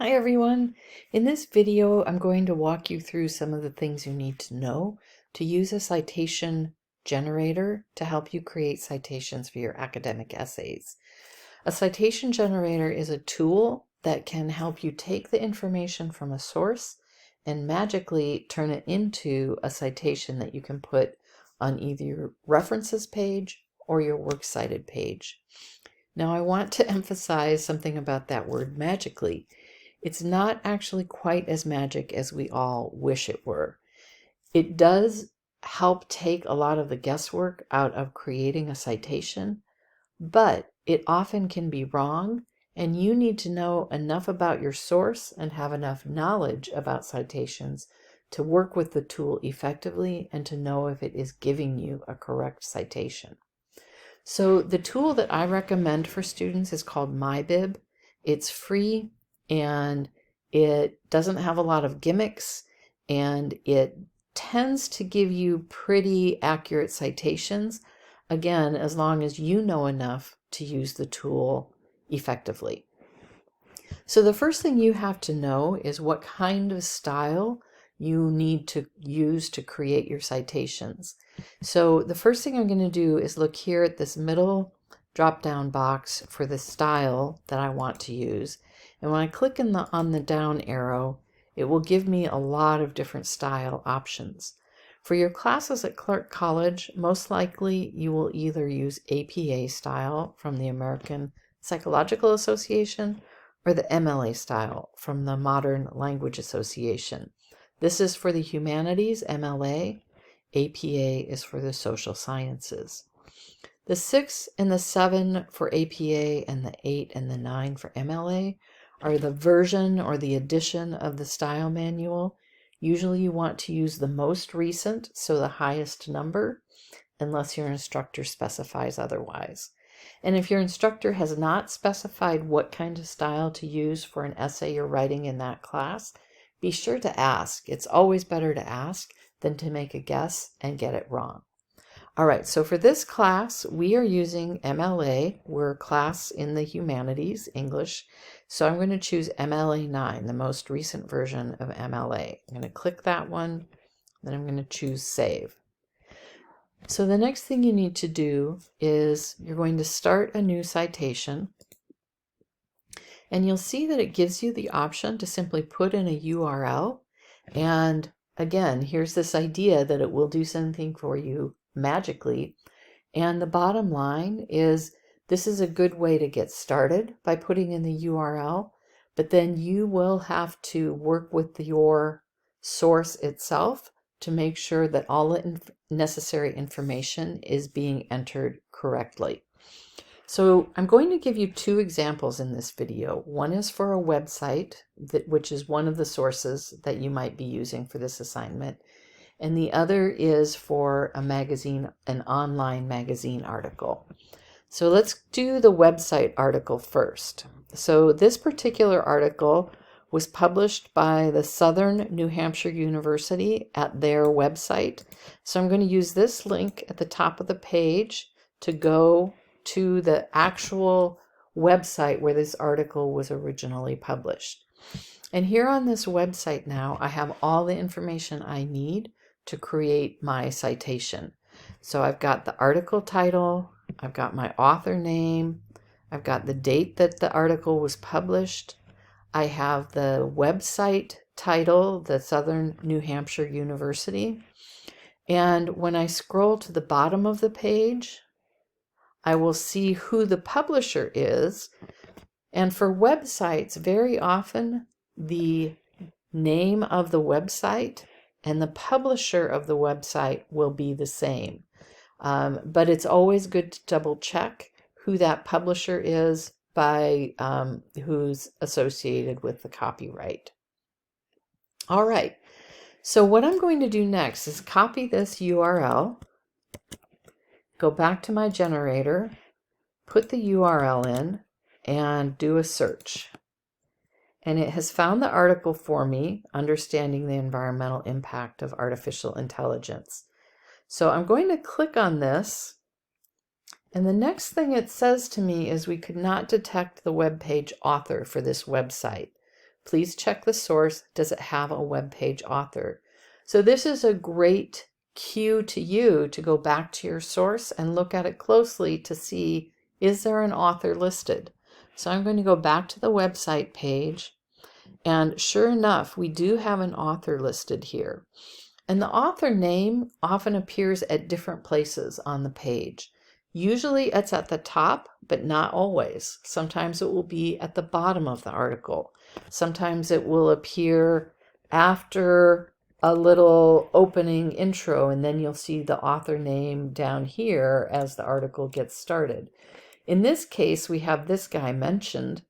Hi everyone! In this video, I'm going to walk you through some of the things you need to know to use a citation generator to help you create citations for your academic essays. A citation generator is a tool that can help you take the information from a source and magically turn it into a citation that you can put on either your references page or your works cited page. Now, I want to emphasize something about that word magically. It's not actually quite as magic as we all wish it were. It does help take a lot of the guesswork out of creating a citation, but it often can be wrong, and you need to know enough about your source and have enough knowledge about citations to work with the tool effectively and to know if it is giving you a correct citation. So the tool that I recommend for students is called MyBib. It's free and it doesn't have a lot of gimmicks, and it tends to give you pretty accurate citations, again, as long as you know enough to use the tool effectively. So the first thing you have to know is what kind of style you need to use to create your citations. So the first thing I'm going to do is look here at this middle drop-down box for the style that I want to use. And when I click on the down arrow, it will give me a lot of different style options. For your classes at Clark College, most likely you will either use APA style from the American Psychological Association or the MLA style from the Modern Language Association. This is for the humanities, MLA. APA is for the social sciences. The 6 and the 7 for APA and the 8 and the 9 for MLA are the version or the edition of the style manual. Usually you want to use the most recent, so the highest number, unless your instructor specifies otherwise. And if your instructor has not specified what kind of style to use for an essay you're writing in that class, be sure to ask. It's always better to ask than to make a guess and get it wrong. All right, so for this class, we are using MLA. We're a class in the humanities, English. So I'm going to choose MLA 9, the most recent version of MLA. I'm going to click that one, then I'm going to choose Save. So the next thing you need to do is you're going to start a new citation, and you'll see that it gives you the option to simply put in a URL. And again, here's this idea that it will do something for you magically. And the bottom line is this is a good way to get started by putting in the URL, but then you will have to work with your source itself to make sure that all the necessary information is being entered correctly. So I'm going to give you two examples in this video. One is for a website, which is one of the sources that you might be using for this assignment. And the other is for a magazine, an online magazine article. So let's do the website article first. So this particular article was published by the Southern New Hampshire University at their website. So I'm going to use this link at the top of the page to go to the actual website where this article was originally published. And here on this website now, I have all the information I need to create my citation. So I've got the article title, I've got my author name, I've got the date that the article was published, I have the website title, the Southern New Hampshire University, and when I scroll to the bottom of the page, I will see who the publisher is. And for websites, very often the name of the website and the publisher of the website will be the same. But it's always good to double check who that publisher is by who's associated with the copyright. All right, so what I'm going to do next is copy this URL, go back to my generator, put the URL in, and do a search. And it has found the article for me, Understanding the Environmental Impact of Artificial Intelligence. So I'm going to click on this, and the next thing it says to me is we could not detect the web page author for this website. Please check the source. Does it have a web page author? So this is a great cue to you to go back to your source and look at it closely to see, is there an author listed? So I'm going to go back to the website page, and sure enough, we do have an author listed here. And the author name often appears at different places on the page. Usually it's at the top, but not always. Sometimes it will be at the bottom of the article. Sometimes it will appear after a little opening intro, and then you'll see the author name down here as the article gets started. In this case, we have this guy mentioned,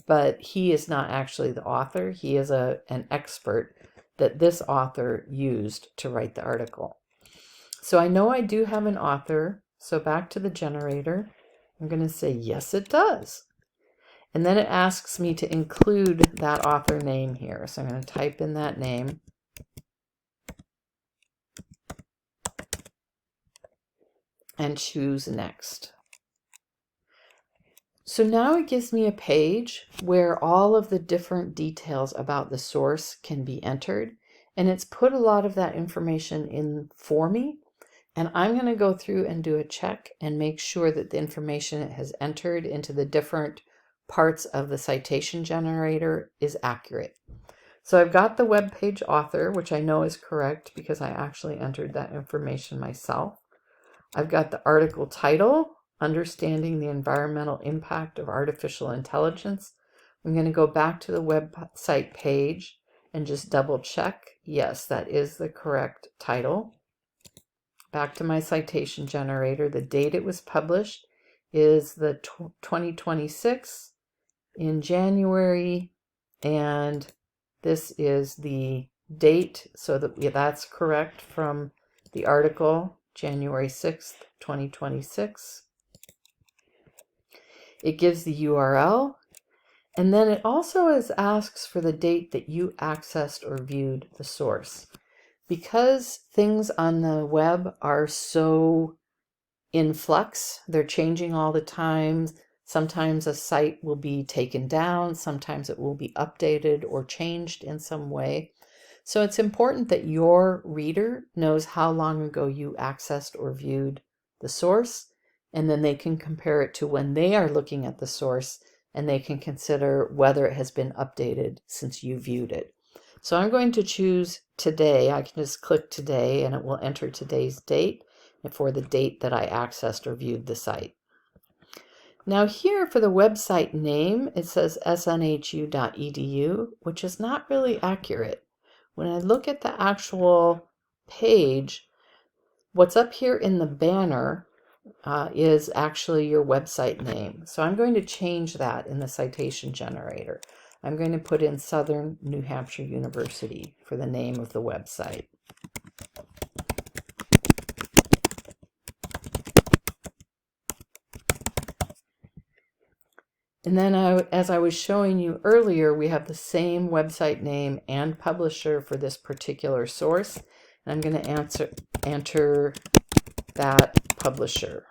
but he is not actually the author. He is an expert that this author used to write the article. So I know I do have an author. So back to the generator, I'm going to say, yes, it does. And then it asks me to include that author name here. So I'm going to type in that name. And choose next. So now it gives me a page where all of the different details about the source can be entered, and it's put a lot of that information in for me, and I'm going to go through and do a check and make sure that the information it has entered into the different parts of the citation generator is accurate. So I've got the web page author, which I know is correct because I actually entered that information myself. I've got the article title, Understanding the Environmental Impact of Artificial Intelligence. I'm going to go back to the website page and just double check. Yes, that is the correct title. Back to my citation generator. The date it was published is the 2026 in January, and this is the date, so that's correct from the article, January 6th, 2026. It gives the URL, and then it also asks for the date that you accessed or viewed the source. Because things on the web are so in flux, they're changing all the time. Sometimes a site will be taken down, sometimes it will be updated or changed in some way. So it's important that your reader knows how long ago you accessed or viewed the source, and then they can compare it to when they are looking at the source, and they can consider whether it has been updated since you viewed it. So I'm going to choose today. I can just click today and it will enter today's date for the date that I accessed or viewed the site. Now here for the website name, it says snhu.edu, which is not really accurate. When I look at the actual page, what's up here in the banner is actually your website name. So I'm going to change that in the citation generator. I'm going to put in Southern New Hampshire University for the name of the website. And then as I was showing you earlier, we have the same website name and publisher for this particular source. And I'm going to enter that publisher.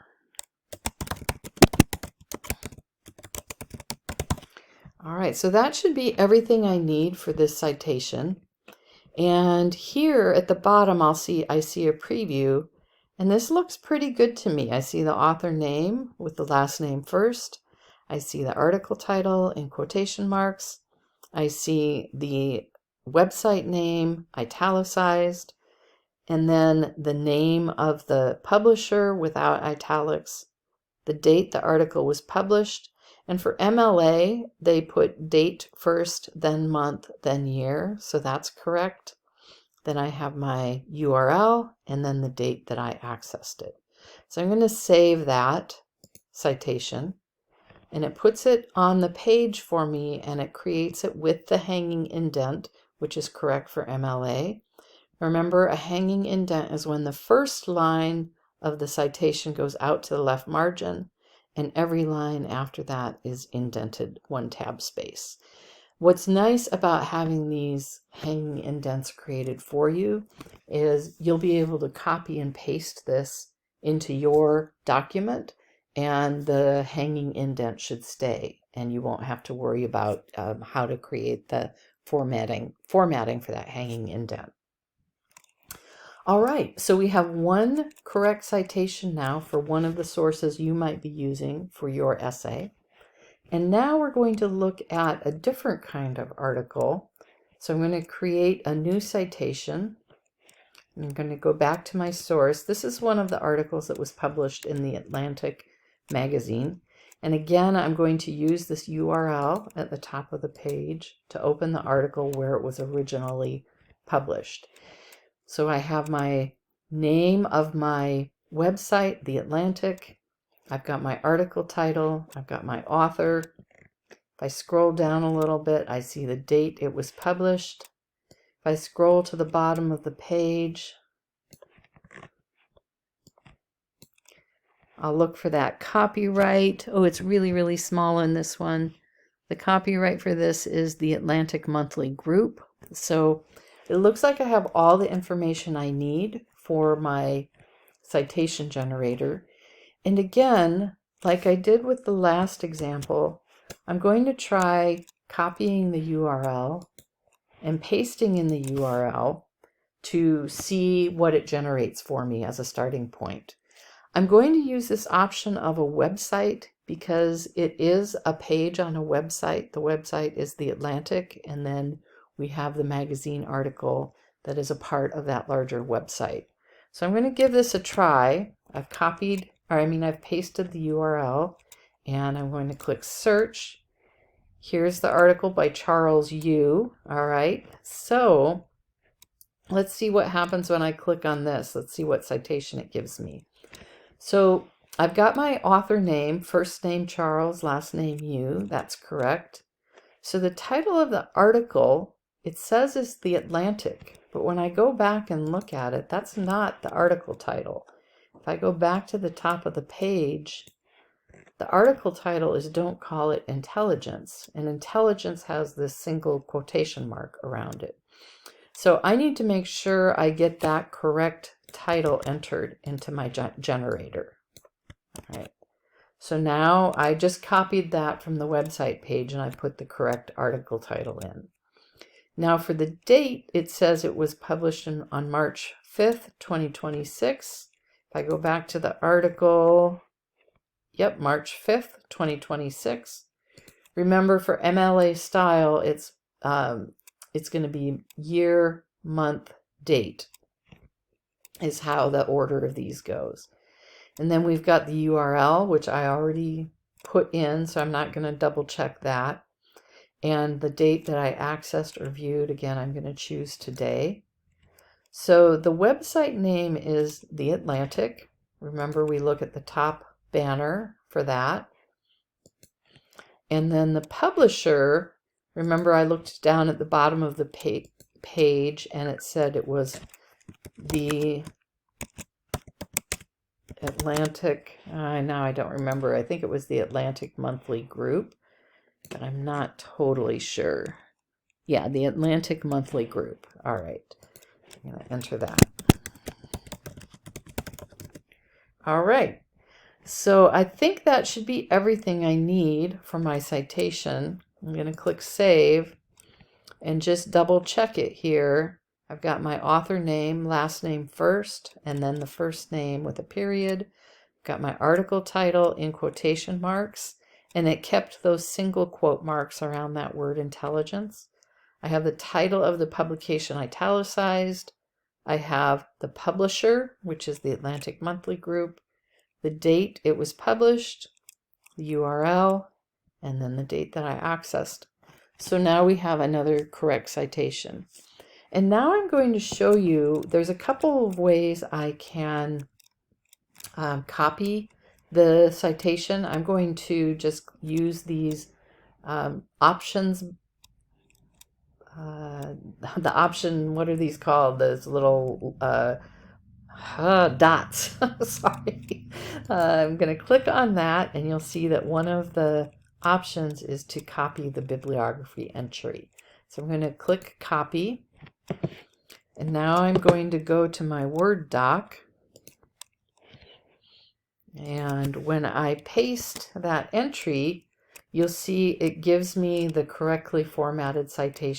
All right, so that should be everything I need for this citation. And here at the bottom, I see a preview, and this looks pretty good to me. I see the author name with the last name first. I see the article title in quotation marks. I see the website name italicized, and then the name of the publisher without italics, the date the article was published. And for MLA, they put date first, then month, then year. So that's correct. Then I have my URL and then the date that I accessed it. So I'm going to save that citation, and it puts it on the page for me, and it creates it with the hanging indent, which is correct for MLA. Remember, a hanging indent is when the first line of the citation goes out to the left margin, and every line after that is indented 1 tab space. What's nice about having these hanging indents created for you is you'll be able to copy and paste this into your document, and the hanging indent should stay. and you won't have to worry about how to create the formatting for that hanging indent. All right, so we have one correct citation now for one of the sources you might be using for your essay. And now we're going to look at a different kind of article. So I'm going to create a new citation. I'm going to go back to my source. This is one of the articles that was published in the Atlantic magazine. And again, I'm going to use this URL at the top of the page to open the article where it was originally published. So I have my name of my website, The Atlantic. I've got my article title. I've got my author. If I scroll down a little bit, I see the date it was published. If I scroll to the bottom of the page, I'll look for that copyright. Oh, it's really, really small in this one. The copyright for this is the Atlantic Monthly Group. So it looks like I have all the information I need for my citation generator. And again, like I did with the last example, I'm going to try copying the URL and pasting in the URL to see what it generates for me as a starting point. I'm going to use this option of a website because it is a page on a website. The website is The Atlantic, and then we have the magazine article that is a part of that larger website. So I'm going to give this a try. I've pasted the URL, and I'm going to click search. Here's the article by Charles Yu. All right, so let's see what happens when I click on this. Let's see what citation it gives me. So I've got my author name, first name Charles, last name Yu. That's correct. So the title of the article, it says is The Atlantic, but when I go back and look at it, that's not the article title. If I go back to the top of the page, the article title is Don't Call It Intelligence, and intelligence has this single quotation mark around it. So I need to make sure I get that correct title entered into my generator. All right. So now I just copied that from the website page and I put the correct article title in. Now for the date, it says it was published on March 5th, 2026. If I go back to the article, yep, March 5th, 2026. Remember, for MLA style, it's going to be year, month, date is how the order of these goes. And then we've got the URL, which I already put in, so I'm not going to double check that. And the date that I accessed or viewed, again, I'm going to choose today. So the website name is The Atlantic. Remember, we look at the top banner for that. And then the publisher, remember I looked down at the bottom of the page and it said it was the Atlantic, now I don't remember. I think it was the Atlantic Monthly Group, but I'm not totally sure. Yeah, the Atlantic Monthly Group. All right, I'm going to enter that. All right, so I think that should be everything I need for my citation. I'm going to click Save and just double check it here. I've got my author name, last name first, and then the first name with a period. Got my article title in quotation marks, and it kept those single quote marks around that word intelligence. I have the title of the publication italicized. I have the publisher, which is the Atlantic Monthly Group, the date it was published, the URL, and then the date that I accessed. So now we have another correct citation. And now I'm going to show you, there's a couple of ways I can copy the citation. I'm going to just use these options. The option, what are these called? Those little dots. Sorry. I'm going to click on that and you'll see that one of the options is to copy the bibliography entry. So I'm going to click copy. And now I'm going to go to my Word doc. And when I paste that entry, you'll see it gives me the correctly formatted citation.